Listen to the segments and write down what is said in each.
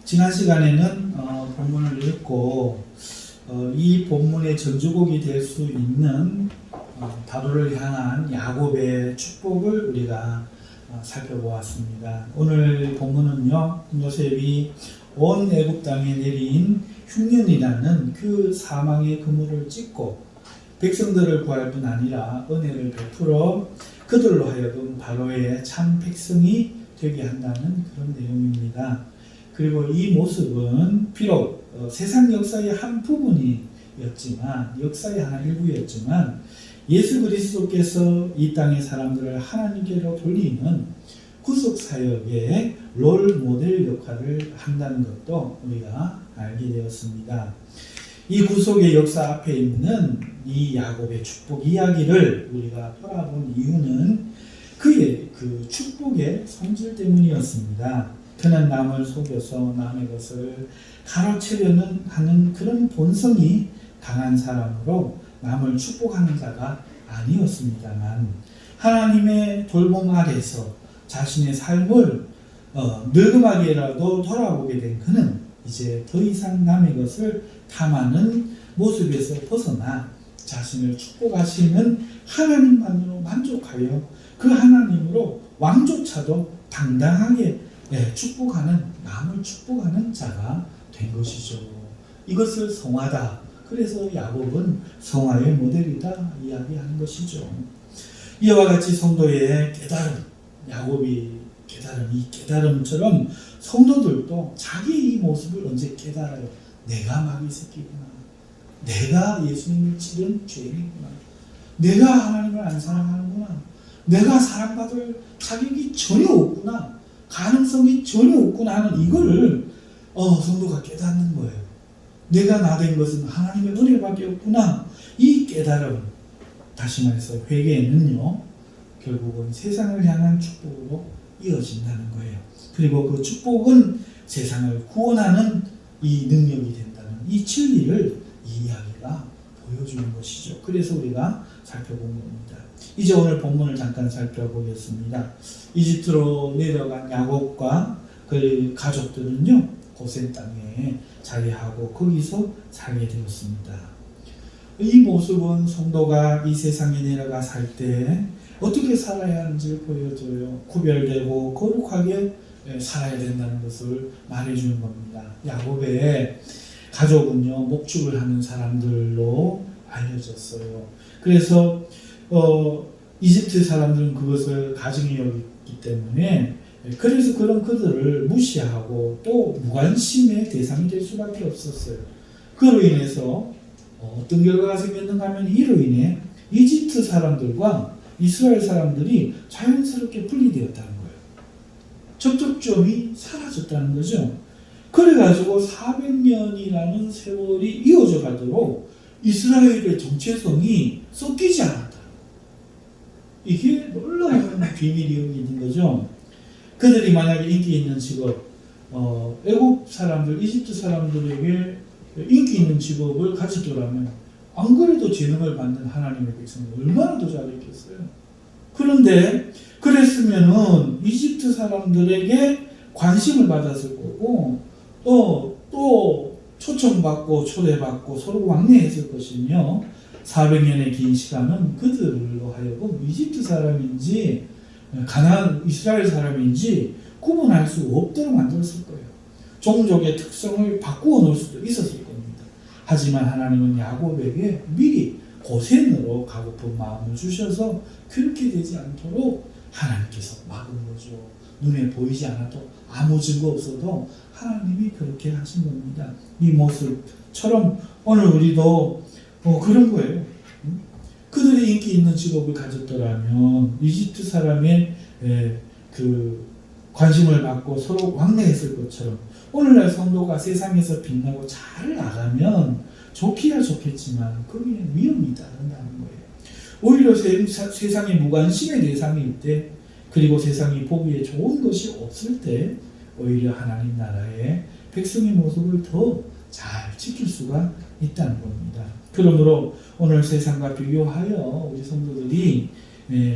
지난 시간에는 본문을 읽고 이 본문의 전주곡이 될 수 있는 바로를 향한 야곱의 축복을 우리가 살펴보았습니다. 오늘 본문은요, 요셉이 온 애굽 땅에 내린 흉년이라는 그 사망의 그물을 찢고 백성들을 구할 뿐 아니라 은혜를 베풀어 그들로 하여금 바로의 참 백성이 되게 한다는 그런 내용입니다. 그리고 이 모습은 비록 세상 역사의 한 부분이었지만, 역사의 하나 일부였지만, 예수 그리스도께서 이 땅의 사람들을 하나님께로 돌리는 구속 사역의 롤 모델 역할을 한다는 것도 우리가 알게 되었습니다. 이 구속의 역사 앞에 있는 이 야곱의 축복 이야기를 우리가 돌아본 이유는 그의 그 축복의 성질 때문이었습니다. 그는 남을 속여서 남의 것을 가로채려는 하는 그런 본성이 강한 사람으로 남을 축복하는 자가 아니었습니다만, 하나님의 돌봄 아래서 자신의 삶을 늙음하게라도 돌아보게 된 그는 이제 더 이상 남의 것을 탐하는 모습에서 벗어나 자신을 축복하시는 하나님만으로 만족하여 그 하나님으로 왕조차도 당당하게 축복하는, 남을 축복하는 자가 된 것이죠. 이것을 성화다. 그래서 야곱은 성화의 모델이다 이야기하는 것이죠. 이와 같이 성도의 깨달음, 야곱이 깨달은 이 깨달음처럼 성도들도 자기 이 모습을 언제 깨달아요? 내가 마귀 새끼구나. 내가 예수님을 치른 죄인이구나. 내가 하나님을 안 사랑하는구나. 내가 사랑받을 자격이 전혀 없구나. 가능성이 전혀 없구나 하는 이걸 성도가 깨닫는 거예요. 내가 나 된 것은 하나님의 은혜밖에 없구나. 이 깨달음, 다시 말해서 회개는요, 결국은 세상을 향한 축복으로 이어진다는 거예요. 그리고 그 축복은 세상을 구원하는 이 능력이 된다는 이 진리를 이 이야기가 보여주는 것이죠. 그래서 우리가 살펴본 겁니다. 이제 오늘 본문을 잠깐 살펴보겠습니다. 이집트로 내려간 야곱과 그 가족들은요, 고센 땅에 자리하고 거기서 살게 되었습니다. 이 모습은 성도가 이 세상에 내려가 살 때 어떻게 살아야 하는지 보여줘요. 구별되고 거룩하게 살아야 된다는 것을 말해주는 겁니다. 야곱의 가족은요, 목축을 하는 사람들로 알려졌어요. 그래서 이집트 사람들은 그것을 가증히 여겼기 때문에, 그래서 그런 그들을 무시하고 또 무관심의 대상이 될 수밖에 없었어요. 그로 인해서 어떤 결과가 생겼는가 하면, 이로 인해 이집트 사람들과 이스라엘 사람들이 자연스럽게 분리되었다는 거예요. 접촉점이 사라졌다는 거죠. 그래가지고 400년이라는 세월이 이어져 가도록 이스라엘의 정체성이 섞이지 않았다. 이게 놀라운 비밀이 여기 있는 거죠. 그들이 만약에 인기 있는 직업, 애국 사람들, 이집트 사람들에게 인기 있는 직업을 가졌더라면 안 그래도 재능을 받는 하나님의 백성이 얼마나 더 잘했겠어요. 그런데 그랬으면은 이집트 사람들에게 관심을 받았을 거고, 또 초청받고 초대받고 서로 왕래했을 것이며, 400년의 긴 시간은 그들로 하여금 이집트 사람인지 가나안 이스라엘 사람인지 구분할 수 없도록 만들었을 거예요. 종족의 특성을 바꾸어 놓을 수도 있었을 겁니다. 하지만 하나님은 야곱에게 미리 고센으로 가고픈 마음을 주셔서 그렇게 되지 않도록 하나님께서 막은 거죠. 눈에 보이지 않아도 아무 증거 없어도 하나님이 그렇게 하신 겁니다. 이 모습처럼 오늘 우리도 그런 거예요. 그들이 인기 있는 직업을 가졌더라면 이집트 사람의 그 관심을 받고 서로 왕래했을 것처럼, 오늘날 성도가 세상에서 빛나고 잘 나가면 좋기야 좋겠지만 거기에 위험이 따른다는 거예요. 오히려 세상의 무관심의 대상일 때, 그리고 세상이 보기에 좋은 것이 없을 때 오히려 하나님 나라의 백성의 모습을 더 잘 지킬 수가 있다는 겁니다. 그러므로 오늘 세상과 비교하여 우리 성도들이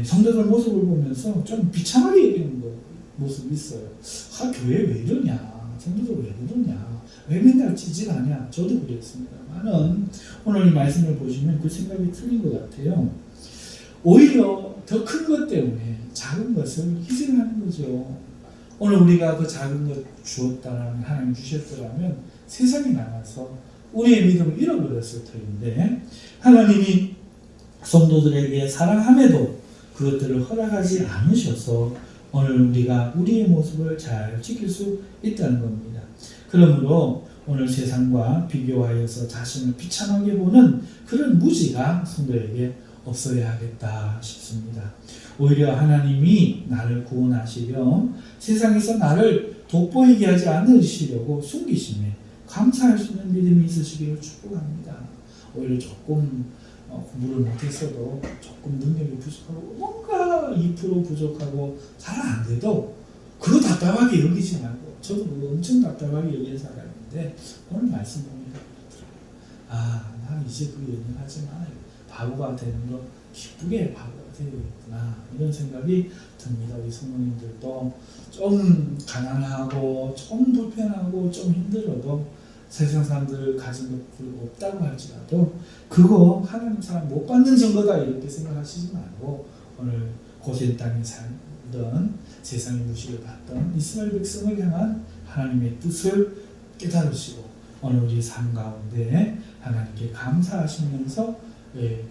성도들 모습을 보면서 좀 비참하게 여기는 거예요. 모습이 있어요. 교회 왜 이러냐? 성도들 왜 그러냐? 왜 맨날 찌질하냐? 저도 그랬습니다만은 오늘 이 말씀을 보시면 그 생각이 틀린 것 같아요. 오히려 더 큰 것 때문에 작은 것을 희생하는 거죠. 오늘 우리가 그 작은 것 주었다라면, 하나님 주셨더라면 세상에 나가서 우리의 믿음을 잃어버렸을 터인데, 하나님이 성도들에게 사랑함에도 그것들을 허락하지 않으셔서 오늘 우리가 우리의 모습을 잘 지킬 수 있다는 겁니다. 그러므로 오늘 세상과 비교하여서 자신을 비참하게 보는 그런 무지가 성도에게 없어야 하겠다 싶습니다. 오히려 하나님이 나를 구원하시려 세상에서 나를 돋보이게 하지 않으시려고 숨기심에 감사할 수 있는 믿음이 있으시기를 축복합니다. 오히려 조금 공부를 못했어도 조금 능력이 부족하고 뭔가 2% 부족하고 잘 안 돼도 그거 답답하게 여기지 말고, 저도 그거 엄청 답답하게 여기는 사람인데 오늘 말씀 보니까 그렇더라고요. 나 이제 그 연연하지 마. 바보가 되는 거 기쁘게 바보가 되겠구나, 이런 생각이 듭니다. 우리 성도님들도 좀 가난하고 좀 불편하고 좀 힘들어도 세상 사람들 가진 것들 없다고 할지라도 그거 하나님 사랑 못 받는 증거다 이렇게 생각하시지 말고, 오늘 고센 땅에 살던 세상의 무시를 받던 이스라엘 백성을 향한 하나님의 뜻을 깨달으시고 오늘 우리 삶 가운데 하나님께 감사하시면서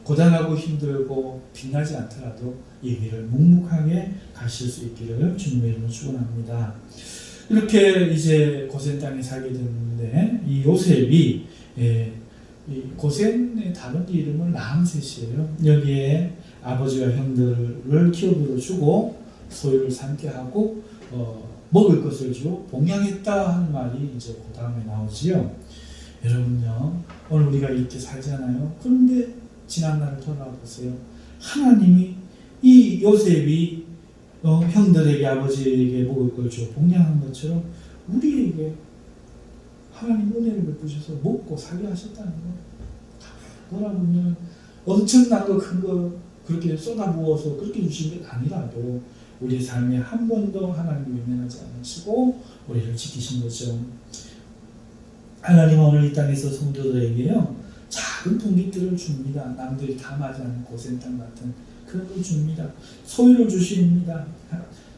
고단하고 힘들고 빛나지 않더라도 이 길을 묵묵하게 가실 수 있기를 주님의 이름으로 축원합니다. 이렇게 이제 고센 땅에 살게 됐는데, 이 요셉이 이 고센의 다른 이름은 라암셋이에요. 여기에 아버지와 형들을 기업으로 주고 소유를 삼게 하고 먹을 것을 주고 봉양했다 하는 말이 이제 그 다음에 나오지요. 여러분요, 오늘 우리가 이렇게 살잖아요. 그런데 지난날을 돌아보세요. 하나님이 이 요셉이 형들에게 아버지에게 먹을 걸 줘 봉양한 것처럼 우리에게 하나님 은혜를 베푸셔서 먹고 살게 하셨다는 거. 돌아보면 엄청난 거 큰 거 그렇게 쏟아부어서 그렇게 주신 게 아니라도 우리 삶에 한 번도 하나님이 외면하지 않으시고 우리를 지키신 거죠. 하나님은 오늘 이 땅에서 성도들에게요, 작은 풍깃들을 줍니다. 남들이 다 맞지 않는 고센 땅 같은 그런 걸 줍니다. 소유를 주십니다.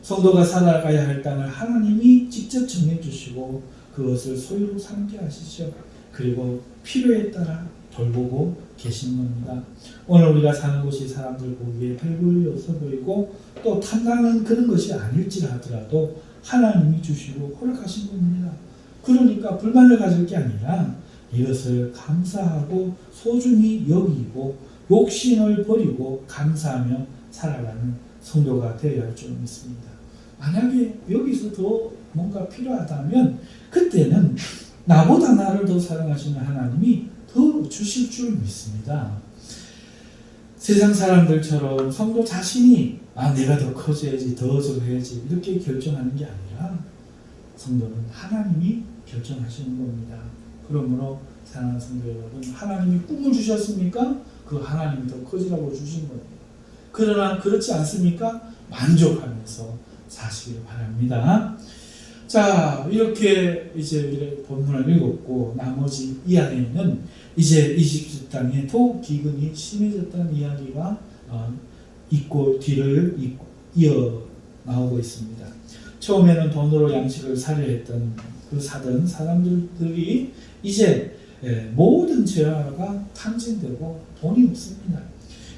성도가 살아가야 할 땅을 하나님이 직접 정해주시고 그것을 소유로 삼게 하시죠. 그리고 필요에 따라 돌보고 계신 겁니다. 오늘 우리가 사는 곳이 사람들 보기에 별볼이어서 보이고 또 탐나는 그런 것이 아닐지라도 하나님이 주시고 허락하신 겁니다. 그러니까 불만을 가질 게 아니라 이것을 감사하고 소중히 여기고 욕심을 버리고 감사하며 살아가는 성도가 되어야 할 줄 믿습니다. 만약에 여기서 더 뭔가 필요하다면 그때는 나보다 나를 더 사랑하시는 하나님이 더 주실 줄 믿습니다. 세상 사람들처럼 성도 자신이 내가 더 커져야지, 더 해야지 이렇게 결정하는 게 아니라 성도는 하나님이 결정하시는 겁니다. 그러므로 사랑하는 성도 여러분, 하나님이 꿈을 주셨습니까? 그 하나님이 더 커지라고 주신 겁니다. 그러나 그렇지 않습니까? 만족하면서 사시길 바랍니다. 자, 이렇게 이제 본문을 읽었고 나머지 이 안에는 이제 이집트 땅에 더욱 기근이 심해졌다는 이야기가 있고 뒤를 이어 나오고 있습니다. 처음에는 돈으로 양식을 사려 했던 그 사던 사람들이 이제 모든 재화가 탕진되고 돈이 없습니다.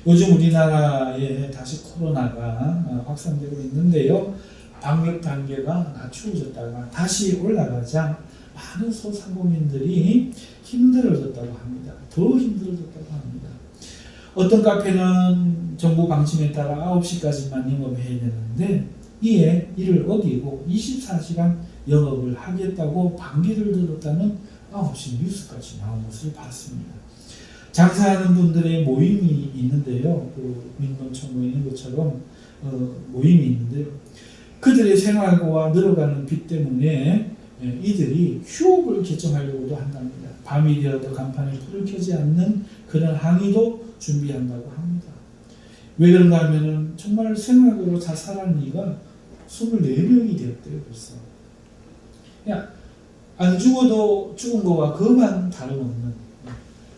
요즘 우리나라에 다시 코로나가 확산되고 있는데요. 방역 단계가 낮추어졌다가 다시 올라가자 많은 소상공인들이 힘들어졌다고 합니다. 더 힘들어졌다고 합니다. 어떤 카페는 정부 방침에 따라 9시까지만 영업해야 되는데 이에 이를 어기고 24시간 영업을 하겠다고 반기를 들었다는 9시 뉴스까지 나온 것을 봤습니다. 장사하는 분들의 모임이 있는데요. 그 민노총 모이는 것처럼 모임이 있는데요. 그들의 생활고와 늘어가는 빚 때문에 이들이 휴업을 결정하려고도 한답니다. 밤이 되어도 간판에 불을 켜지 않는 그런 항의도 준비한다고 합니다. 왜 그런가 하면은 정말 생활고로 잘 살아는 이가 24명이 되었대요, 벌써. 그냥 안 죽어도 죽은 거와 그만 다름없는,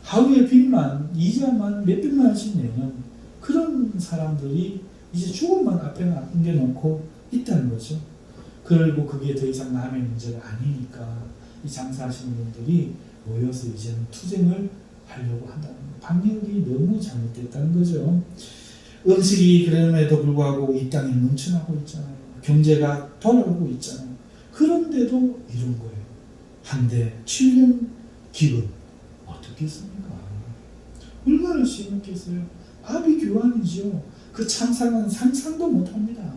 하루에 빚만, 이자만 몇백만 원씩 내는 그런 사람들이 이제 죽음만 앞에 남겨놓고 있다는 거죠. 그리고 그게 더 이상 남의 문제가 아니니까 이 장사하시는 분들이 모여서 이제는 투쟁을 하려고 한다는 거예요. 방역이 너무 잘못됐다는 거죠. 음식이 그럼에도 불구하고 이 땅에 넘쳐나고 있잖아요. 경제가 돌아가고 있잖아요. 그런데도 이런 거예요. 한데 7년 기금 어떻게 씁니까? 얼마나 심했겠어요? 아비규환이죠. 그 참상은 상상도 못합니다.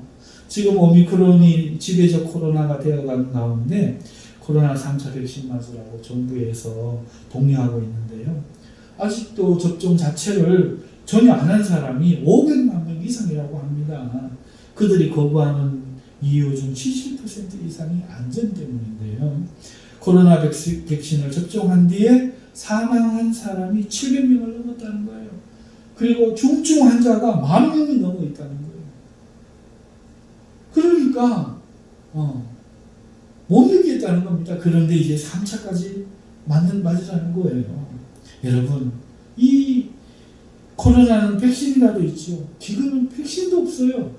지금 오미크론이 지배적 코로나가 되어가는 가운데 코로나 3차 백신 맞으라고 정부에서 독려하고 있는데요. 아직도 접종 자체를 전혀 안 한 사람이 500만 명 이상이라고 합니다. 그들이 거부하는 이유 중 70% 이상이 안전 때문인데요. 코로나 백신을 접종한 뒤에 사망한 사람이 700명을 넘었다는 거예요. 그리고 중증 환자가 10,000명이 넘어 있다는 거예요. 그러니까 못 믿겠다는 겁니다. 그런데 이제 3차까지 맞으라는 거예요. 여러분, 이 코로나는 백신이라도 있죠. 지금은 백신도 없어요.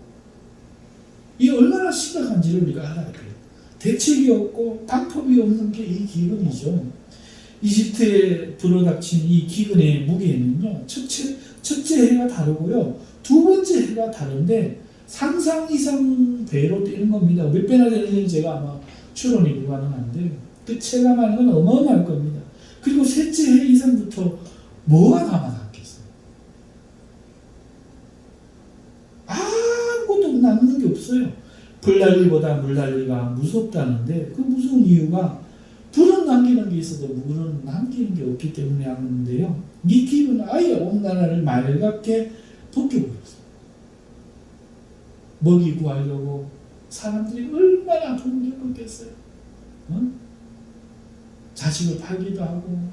이 얼마나 심각한지를 우리가 알아야 돼요. 대책이 없고 방법이 없는 게 이 기근이죠. 이집트에 불어닥친 이 기근의 무게는요, 첫째 해가 다르고요, 두 번째 해가 다른데 상상 이상 배로 뛰는 겁니다. 몇 배나 되는지 제가 아마 추론이 불가능한데 그 체감하는 건 어마어마할 겁니다. 그리고 셋째 해 이상부터 뭐가 남아남겠어요? 아무것도 남는 게 없어요. 불난리보다 물난리가 무섭다는데 그 무서운 이유가 불은 남기는 게 있어도 물은 남기는 게 없기 때문에 하는데요. 이 기분은 아예 온 나라를 맑게 벗겨버렸어요. 먹이 구하려고 사람들이 얼마나 돈을 겪었겠어요. 자식을 팔기도 하고,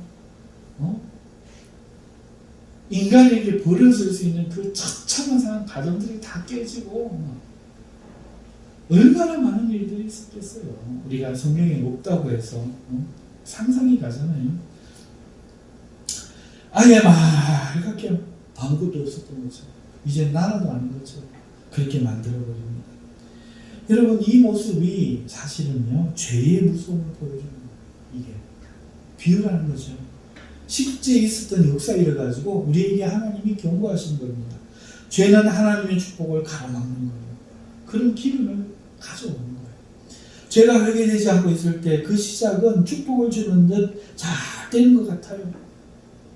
인간에게 버려질 수 있는 그 처참한 상황, 가정들이 다 깨지고, 얼마나 많은 일들이 있었겠어요. 우리가 성경에 없다고 해서 상상이 가잖아요. 아예 맑게 아무것도 없었던 거죠. 이제 나라도 아닌 것처럼 그렇게 만들어버립니다. 여러분, 이 모습이 사실은요, 죄의 무서움을 보여주는 거예요. 이게 비유라는 거죠. 실제 있었던 역사를 가지고 우리에게 하나님이 경고하시는 겁니다. 죄는 하나님의 축복을 가로막는 거예요. 그런 기운을 가져오는 거예요. 죄가 회개되지 않고 있을 때 그 시작은 축복을 주는 듯 잘 되는 것 같아요.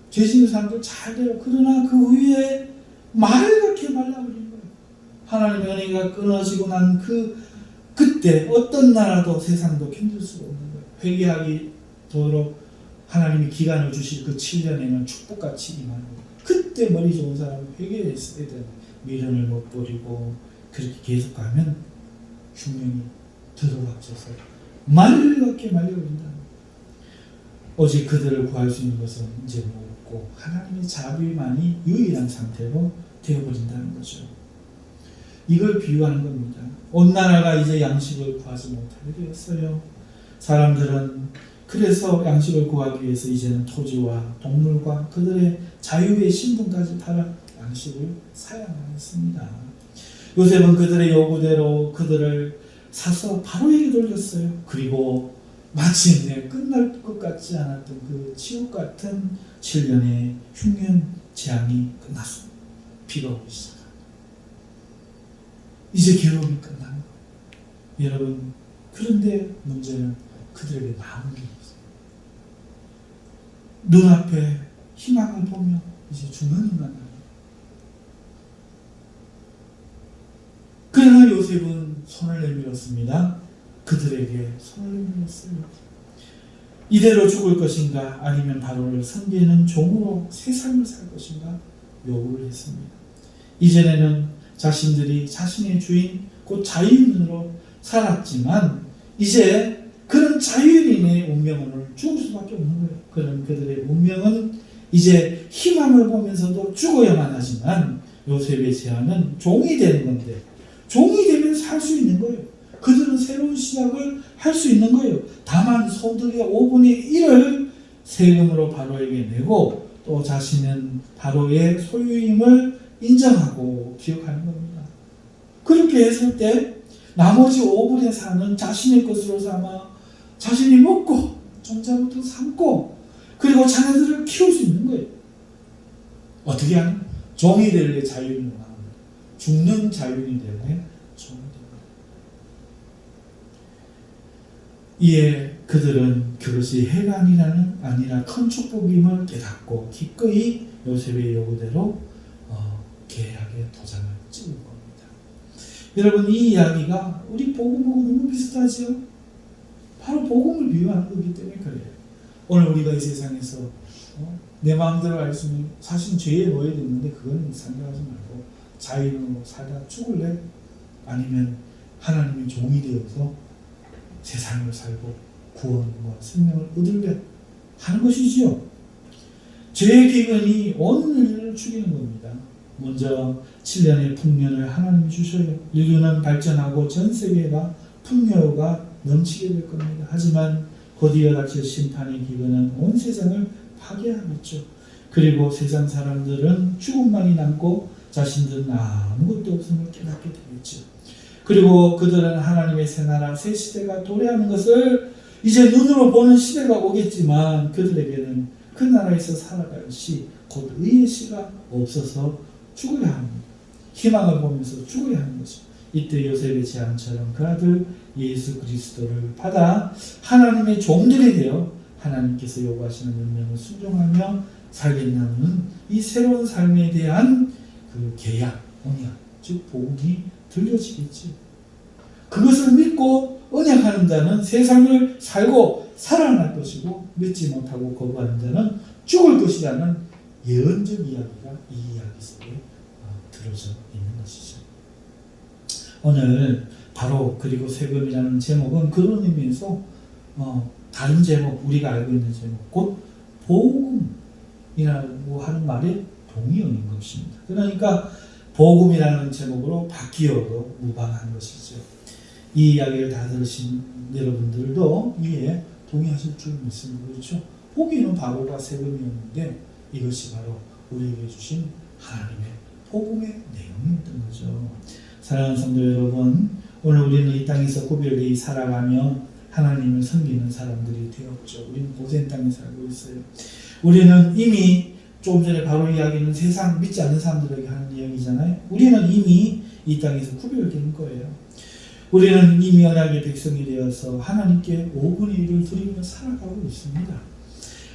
죄 짓는 사람들 잘 돼요. 그러나 그 후에 맑게 말라버린 거예요. 하나님의 은혜가 끊어지고 난 그때 어떤 나라도 세상도 견딜 수가 없는 거예요. 회개하기도록 하나님이 기간을 주실 그 7년에는 축복같이 임하는 거예요. 그때 머리 좋은 사람은 회개했어야 되는 미련을 못 버리고 그렇게 계속 가면 흉년이 들어닥쳐서 맑게 말려버린다. 오직 그들을 구할 수 있는 것은 이제 없고 하나님의 자비만이 유일한 상태로 되어버린다는 거죠. 이걸 비유하는 겁니다. 온 나라가 이제 양식을 구하지 못하게 되었어요. 사람들은 그래서 양식을 구하기 위해서 이제는 토지와 동물과 그들의 자유의 신분까지 팔아 양식을 사야만 했습니다. 요셉은 그들의 요구대로 그들을 사서 바로에게 돌렸어요. 그리고 마침내 끝날 것 같지 않았던 그 지옥 같은 7년의 흉년 재앙이 끝났습니다. 비가 오기 시작합니다. 이제 괴로움이 끝난 거예요. 여러분, 그런데 문제는 그들에게 남은 게 없어요. 눈앞에 희망을 보며 이제 죽는 인간. 그러나 요셉은 손을 내밀었습니다. 그들에게 손을 내밀었어요. 이대로 죽을 것인가 아니면 바로를 섬기는 종으로 세상을 살 것인가 요구를 했습니다. 이전에는 자신들이 자신의 주인 곧 자유인으로 살았지만 이제 그런 자유인의 운명을 죽을 수밖에 없는 거예요. 그런 그들의 운명은 이제 희망을 보면서도 죽어야만 하지만 요셉의 제안은 종이 되는 건데 종이 되면 할 수 있는 거예요. 그들은 새로운 시작을 할 수 있는 거예요. 다만 소득의 5분의 1을 세금으로 바로에게 내고 또 자신은 바로의 소유임을 인정하고 기억하는 겁니다. 그렇게 했을 때 나머지 5분의 4는 자신의 것으로 삼아 자신이 먹고 종자부터 삼고 그리고 자녀들을 키울 수 있는 거예요. 어떻게 하냐? 종이 될 자유를 원합니다. 죽는 자유인이 되면 종이 됩니다. 이에 그들은 그것이 해가 아니라 큰 축복임을 깨닫고 기꺼이 요셉의 요구대로 계약의 도장을 찍은 겁니다. 여러분, 이 이야기가 우리 복음하고 너무 비슷하죠? 바로 복음을 비유하는 거기 때문에 그래요. 오늘 우리가 이 세상에서 내 마음대로 할 수 있는 사실 죄에 놓여 있는데 그건 생각하지 말고 자유로 살다 죽을래? 아니면 하나님의 종이 되어서 세상을 살고 구원과 생명을 얻을래? 하는 것이지요. 죄의 기근이 온 인류를 죽이는 겁니다. 먼저 7년의 풍년을 하나님이 주셔요. 인류는 발전하고 전 세계가 풍요가 넘치게 될 겁니다. 하지만 곧이어 닥칠 심판의 기근은 온 세상을 파괴하겠죠. 그리고 세상 사람들은 죽음만이 남고 자신들은 아무것도 없음을 깨닫게 되겠죠. 그리고 그들은 하나님의 새 나라 새 시대가 도래하는 것을 이제 눈으로 보는 시대가 오겠지만 그들에게는 그 나라에서 살아갈 시, 곧 의의 시가 없어서 죽어야 합니다. 희망을 보면서 죽어야 하는 것이죠. 이때 요셉의 제안처럼 그 아들 예수 그리스도를 받아 하나님의 종들이 되어 하나님께서 요구하시는 명령을 순종하며 살겠다는 이 새로운 삶에 대한 그 계약, 언약, 즉 복음이 들려지겠지. 그것을 믿고 언약하는 자는 세상을 살고 살아날 것이고 믿지 못하고 거부하는 자는 죽을 것이라는 예언적 이야기가 이 이야기 속에 들어져 있는 것이죠. 오늘 바로 그리고 세금이라는 제목은 그런 의미에서 다른 제목, 우리가 알고 있는 제목, 곧 복음이라고 하는 말의 동의어인 것입니다. 그러니까 복음이라는 제목으로 바뀌어도 무방한 것이죠. 이 이야기를 다 들으신 여러분들도 이에 동의하실 줄 믿습니다. 그렇죠? 복음은 바로가 세금이었는데 이것이 바로 우리에게 주신 하나님의 복음의 내용이었던 거죠. 사랑하는 성도 여러분, 오늘 우리는 이 땅에서 구별되어 살아가며 하나님을 섬기는 사람들이 되었죠. 우리는 고센 땅에 살고 있어요. 우리는 이미 조금 전에 바로 이야기는 세상 믿지 않는 사람들에게 하는 이야기잖아요. 우리는 이미 이 땅에서 구별된 거예요. 우리는 이미 언약의 백성이 되어서 하나님께 5분의 1을 드리며 살아가고 있습니다.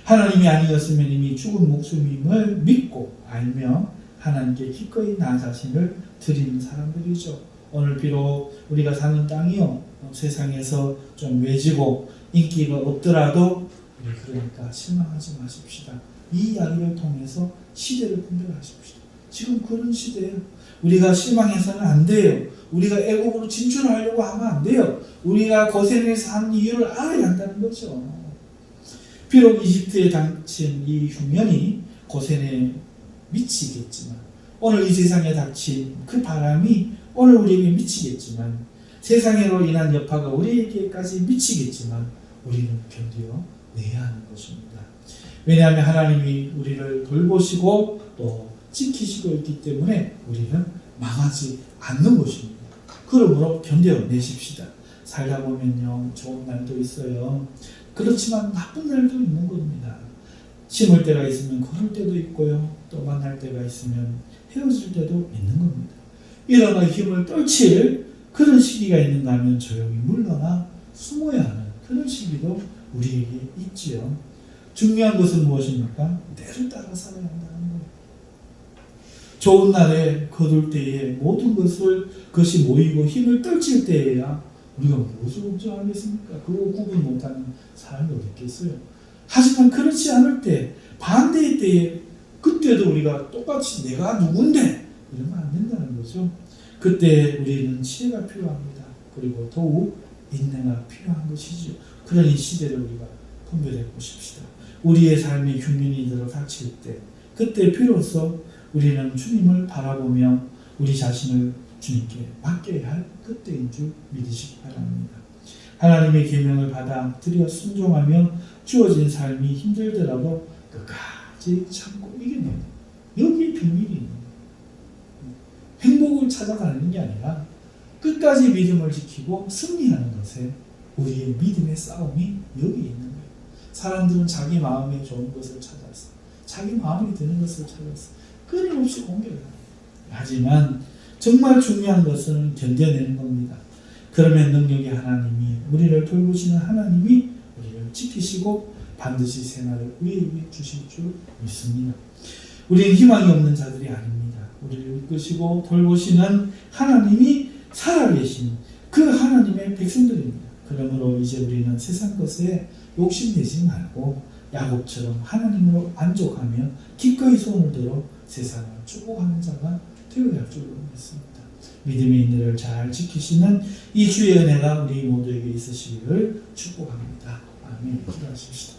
하나님이 아니었으면 이미 죽은 목숨임을 믿고 알며 하나님께 기꺼이 나 자신을 드리는 사람들이죠. 오늘 비록 우리가 사는 땅이요 세상에서 좀 외지고 인기가 없더라도 우리 그러니까 실망하지 마십시다. 이 이야기를 통해서 시대를 분별하십시다. 지금 그런 시대예요. 우리가 실망해서는 안 돼요. 우리가 애국으로 진출하려고 하면 안 돼요. 우리가 고센에 산 이유를 알아야 한다는 거죠. 비록 이집트에 닥친 이 흉년이 고센에 미치겠지만 오늘 이 세상에 닥친 그 바람이 오늘 우리에게 미치겠지만 세상으로 인한 여파가 우리에게까지 미치겠지만 우리는 견뎌내야 하는 것입니다. 왜냐하면 하나님이 우리를 돌보시고 또 지키시고 있기 때문에 우리는 망하지 않는 것입니다. 그러므로 견뎌내십시다. 살다 보면요 좋은 날도 있어요. 그렇지만 나쁜 날도 있는 겁니다. 심을 때가 있으면 거둘 때도 있고요. 또 만날 때가 있으면 헤어질 때도 있는 겁니다. 일어나 힘을 떨칠 그런 시기가 있는가 하면 조용히 물러나 숨어야 하는 그런 시기도 우리에게 있지요. 중요한 것은 무엇입니까? 때를 따라 살아야 한다는 거예요. 좋은 날에 거둘 때에 모든 것이 모이고 힘을 떨칠 때에야 우리가 무엇을 걱정하겠습니까? 그거 구분 못하는 사람이 어디 있겠어요? 하지만 그렇지 않을 때, 반대의 때에 그때도 우리가 똑같이 내가 누군데 이러면 안 된다는 거죠. 그때 우리는 지혜가 필요합니다. 그리고 더욱 인내가 필요한 것이죠. 그런 이 시대를 우리가 분별해 보십시다. 우리의 삶의 흉년이 들어 닥칠 때 그때 비로소 우리는 주님을 바라보며 우리 자신을 주님께 맡겨야 할 그때인 줄 믿으시기 바랍니다. 하나님의 계명을 받아들여 순종하며 주어진 삶이 힘들더라도 끝까지 참고 이겨내는 여기에 비밀이 있는 거예요. 행복을 찾아가는 게 아니라 끝까지 믿음을 지키고 승리하는 것에 우리의 믿음의 싸움이 여기 있는 거예요. 사람들은 자기 마음에 좋은 것을 찾아서 자기 마음에 드는 것을 찾아서 끊임없이 공격을 합니다. 하지만 정말 중요한 것은 견뎌내는 겁니다. 그러면 능력의 하나님이 우리를 돌보시는 하나님이 우리를 지키시고 반드시 생활을 위해 주실 줄 믿습니다. 우리는 희망이 없는 자들이 아닙니다. 우리를 이끄시고 돌보시는 하나님이 살아계신 그 하나님의 백성들입니다. 그러므로 이제 우리는 세상 것에 욕심내지 말고 야곱처럼 하나님으로 만족하며 기꺼이 손을 들어 세상을 축복하는 자가 되어야 할 줄로 믿습니다. 믿음의 인내를 잘 지키시는 이 주의 은혜가 우리 모두에게 있으시기를 축복합니다. 아멘. 기도하십시다.